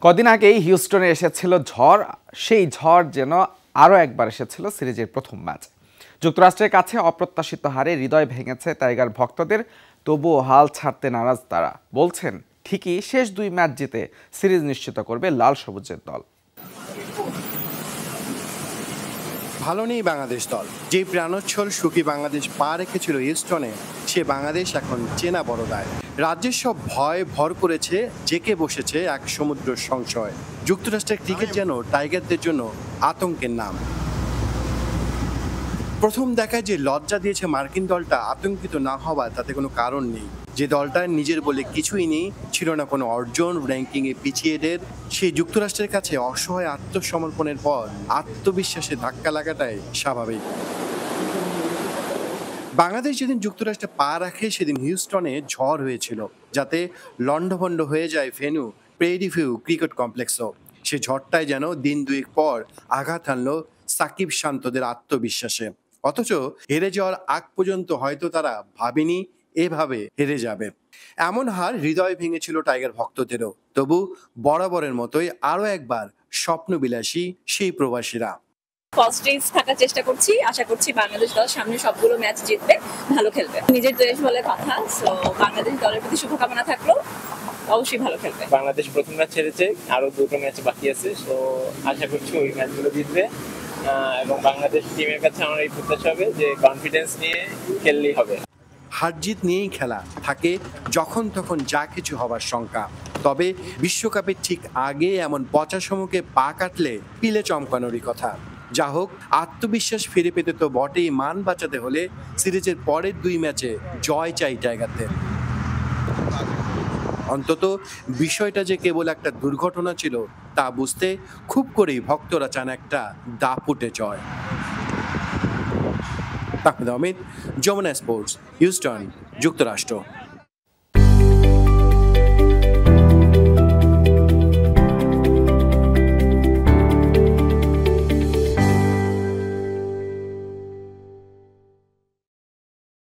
কদিন আগেই হিউস্টনে এসেছিল ঝড়, সেই ঝড় যেন আরও একবার এসেছিল সিরিজের প্রথম ম্যাচ। যুক্তরাষ্ট্রের কাছে অপ্রত্যাশিত হারে হৃদয় ভেঙেছে টাইগার ভক্তদের, তবুও হাল ছাড়তে নারাজ তারা। বলছেন ঠিকই শেষ দুই ম্যাচ জিতে সিরিজ নিশ্চিত করবে লাল সবুজের দল। ভালো নেই বাংলাদেশ দল। যে প্রাণোচ্ছল সুখী বাংলাদেশ পা রেখেছিল হিউস্টনে, সে বাংলাদেশ এখন চেনা বড় দায়। রাজ্যের সব ভয় ভর করেছে, জেকে বসেছে এক সমুদ্র সংশয়। যুক্তরাষ্ট্রের ক্রিকেট যেন টাইগারদের জন্য আতঙ্কের নাম। প্রথম দেখায় যে লজ্জা দিয়েছে মার্কিন দলটা, আতঙ্কিত না হওয়া তাতে কোনো কারণ নেই। যে দলটার নিজের বলে কিছুই নেই, ছিল না কোনো অর্জন, র্যাঙ্কিংয়ে পিছিয়েদের, সেই যুক্তরাষ্ট্রের কাছে অসহায় আত্মসমর্পণের পর আত্মবিশ্বাসে ধাক্কা লাগাটাই স্বাভাবিক। বাংলাদেশ যেদিন যুক্তরাষ্ট্রে পা রাখে সেদিন হিউস্টনে ঝড় হয়েছিল, যাতে লণ্ডভণ্ড হয়ে যায় ভেন্যু প্রেরি ভিউ ক্রিকেট কমপ্লেক্সও। সে ঝড়টাই যেন দিন দুয়েক পর আঘাত আনলো সাকিব শান্তদের আত্মবিশ্বাসে। অথচ হেরে যাওয়ার আগ পর্যন্ত হয়তো তারা ভাবেনি এভাবে হেরে যাবে। এমন হার হৃদয় ভেঙেছিল টাইগার ভক্তদেরও। তবু বরাবরের মতোই আরও একবার স্বপ্নবিলাসী সেই প্রবাসীরা। পজিটিভ থাকার চেষ্টা করছি, আশা করছি বাংলাদেশ দল সামনে সবগুলো ম্যাচ জিতবে, ভালো খেলবে। নিজের দেশ বলে কথা, সো বাংলাদেশ দলের প্রতি শুভকামনা থাকলো, অবশ্যই ভালো খেলবে। বাংলাদেশ প্রথম ম্যাচ হেরেছে, আরো দুটো ম্যাচ বাকি আছে, সো আশা করছি ওই ম্যাচগুলো জিতবে। এবং বাংলাদেশ টিমের কাছে আমার এই প্রত্যাশা হবে যে কনফিডেন্স নিয়ে খেললেই হবে। হার জিত নিয়েই খেলা থাকে, যখন তখন যা কিছু হবার শঙ্কা। তবে বিশ্বকাপের ঠিক আগে এমন পচা সম্মুখে পা কাটলে পিলে চমকানোরই কথা। যা হোক, আত্মবিশ্বাস ফিরে পেতে তো বটেই, মান বাঁচাতে হলে সিরিজের পরের দুই ম্যাচে জয় চাই টাইগারদের। অন্তত বিষয়টা যে কেবল একটা দুর্ঘটনা ছিল তা বুঝতে খুব করেই ভক্তরা চান একটা দাপুটে জয়। আহমেদ, যমুনা স্পোর্টস, হিউস্টন, যুক্তরাষ্ট্র।